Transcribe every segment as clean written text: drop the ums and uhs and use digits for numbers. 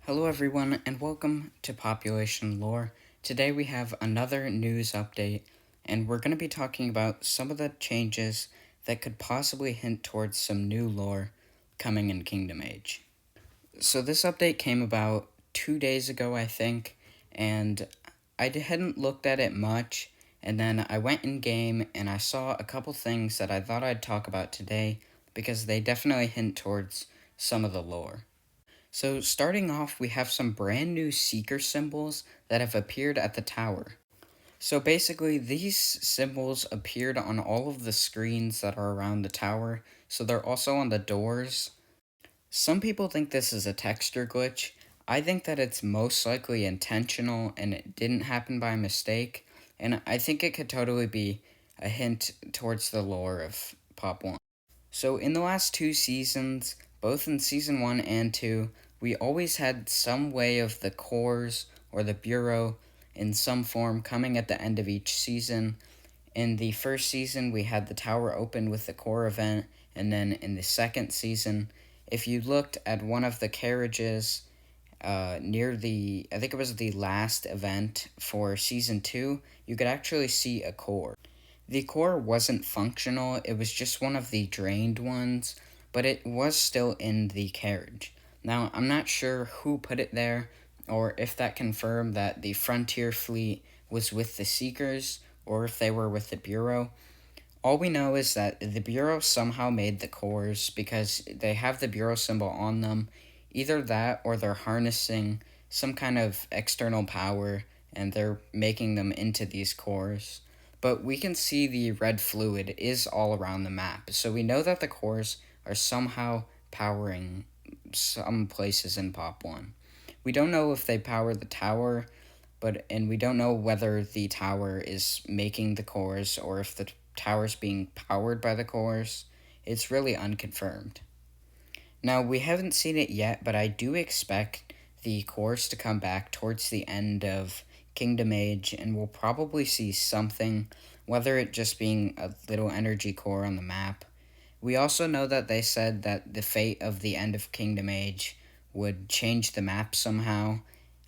Hello everyone and welcome to Population Lore. Today we have another news update and we're going to be talking about some of the changes that could possibly hint towards some new lore coming in Kingdom Age. So this update came about 2 days ago I think, and I hadn't looked at it much, and then I went in game and I saw a couple things that I thought I'd talk about today because they definitely hint towards some of the lore. So starting off, we have some brand new Seeker symbols that have appeared at the tower. So basically, these symbols appeared on all of the screens that are around the tower, so they're also on the doors. Some people think this is a texture glitch. I think that it's most likely intentional and it didn't happen by mistake, and I think it could totally be a hint towards the lore of Pop 1. So in the last two seasons, both in season 1 and 2, we always had some way of the cores or the bureau in some form coming at the end of each season. In the first season, we had the tower open with the core event, and then in the second season, if you looked at one of the carriages near I think it was the last event for season 2, you could actually see a core. The core wasn't functional, it was just one of the drained ones, but it was still in the carriage. Now, I'm not sure who put it there, or if that confirmed that the Frontier fleet was with the Seekers, or if they were with the Bureau. All we know is that the Bureau somehow made the cores because they have the Bureau symbol on them. Either that or they're harnessing some kind of external power and they're making them into these cores. But we can see the red fluid is all around the map, so we know that the cores are somehow powering some places in Pop 1. We don't know if they power the tower, and we don't know whether the tower is making the cores or if the tower's being powered by the cores. It's really unconfirmed. Now, we haven't seen it yet, but I do expect the cores to come back towards the end of Kingdom Age, and we'll probably see something, whether it just being a little energy core on the map. We also know that they said that the fate of the end of Kingdom Age would change the map somehow.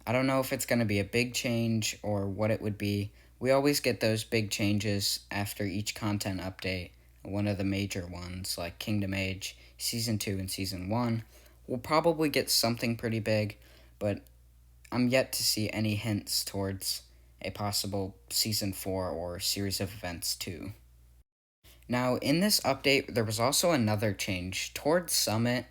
I don't know if it's going to be a big change or what it would be. We always get those big changes after each content update. One of the major ones, like Kingdom Age, Season 2 and Season 1, we'll probably get something pretty big, but I'm yet to see any hints towards a possible Season 4 or series of events 2. Now, in this update, there was also another change. Towards Summit,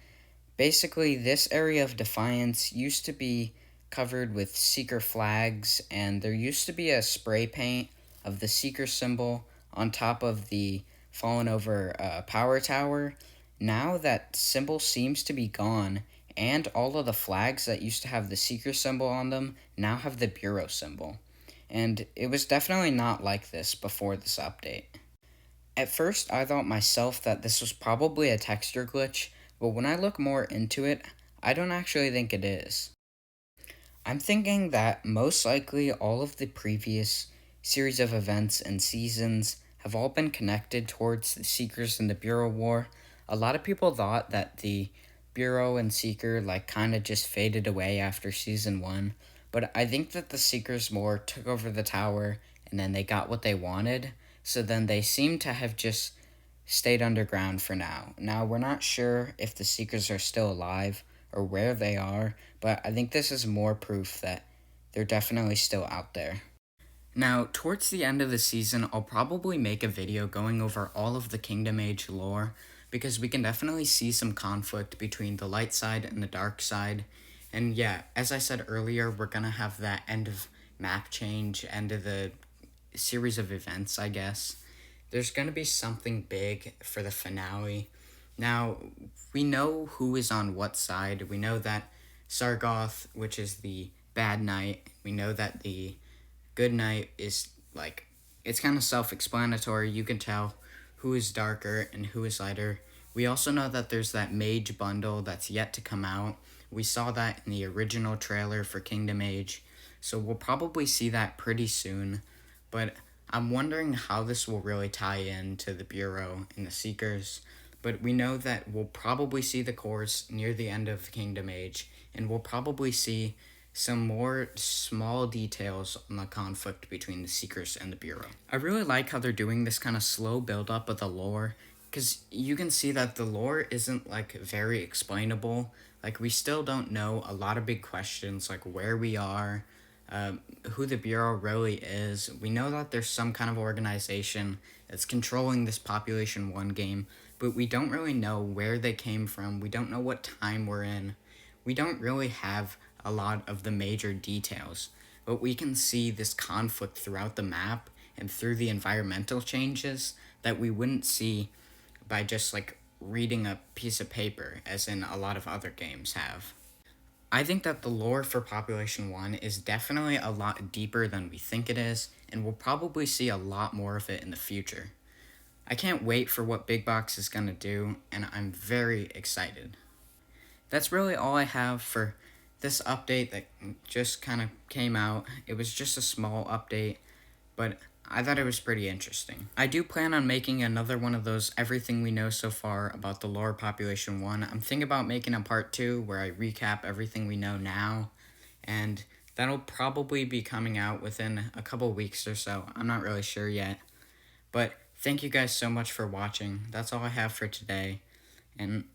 basically, this area of Defiance used to be covered with Seeker flags, and there used to be a spray paint of the Seeker symbol on top of the fallen over power tower. Now that symbol seems to be gone, and all of the flags that used to have the Seeker symbol on them now have the Bureau symbol. And it was definitely not like this before this update. At first, I thought myself that this was probably a texture glitch, but when I look more into it, I don't actually think it is. I'm thinking that most likely all of the previous series of events and seasons have all been connected towards the Seekers and the Bureau War. A lot of people thought that the Bureau and Seeker kind of just faded away after season 1, but I think that the Seekers more took over the tower and then they got what they wanted, so then they seem to have just stayed underground for now. Now, we're not sure if the Seekers are still alive or where they are, but I think this is more proof that they're definitely still out there. Now, towards the end of the season, I'll probably make a video going over all of the Kingdom Age lore, because we can definitely see some conflict between the light side and the dark side. And yeah, as I said earlier, we're gonna have that end of map change, end of the series of events, I guess. There's gonna be something big for the finale. Now, we know who is on what side. We know that Sargoth, which is the bad knight, we know that the good knight is it's kind of self explanatory. You can tell who is darker and who is lighter. We also know that there's that mage bundle that's yet to come out. We saw that in the original trailer for Kingdom Age, so we'll probably see that pretty soon. But I'm wondering how this will really tie in to the Bureau and the Seekers. but we know that we'll probably see the cores near the end of Kingdom Age, and we'll probably see some more small details on the conflict between the Seekers and the Bureau. I really like how they're doing this kind of slow build up of the lore, because you can see that the lore isn't like very explainable. Like, we still don't know a lot of big questions, like where we are, who the Bureau really is. We know that there's some kind of organization that's controlling this Population 1 game, but we don't really know where they came from. We don't know what time we're in. We don't really have a lot of the major details, but we can see this conflict throughout the map and through the environmental changes that we wouldn't see by just like reading a piece of paper, as in a lot of other games have. I think that the lore for Population 1 is definitely a lot deeper than we think it is, and we'll probably see a lot more of it in the future. I can't wait for what Big Box is going to do, and I'm very excited. That's really all I have for this update that just kind of came out. It was just a small update, but I thought it was pretty interesting. I do plan on making another one of those everything we know so far about the lore Population 1. I'm thinking about making a part 2 where I recap everything we know now, and that'll probably be coming out within a couple weeks or so. I'm not really sure yet. But thank you guys so much for watching. That's all I have for today. And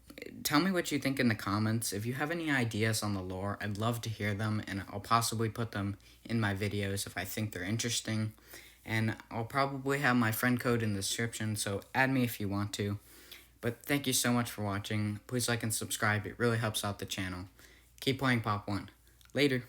tell me what you think in the comments. If you have any ideas on the lore, I'd love to hear them, and I'll possibly put them in my videos if I think they're interesting. And I'll probably have my friend code in the description, so add me if you want to. But thank you so much for watching. Please like and subscribe. It really helps out the channel. Keep playing Pop 1. Later.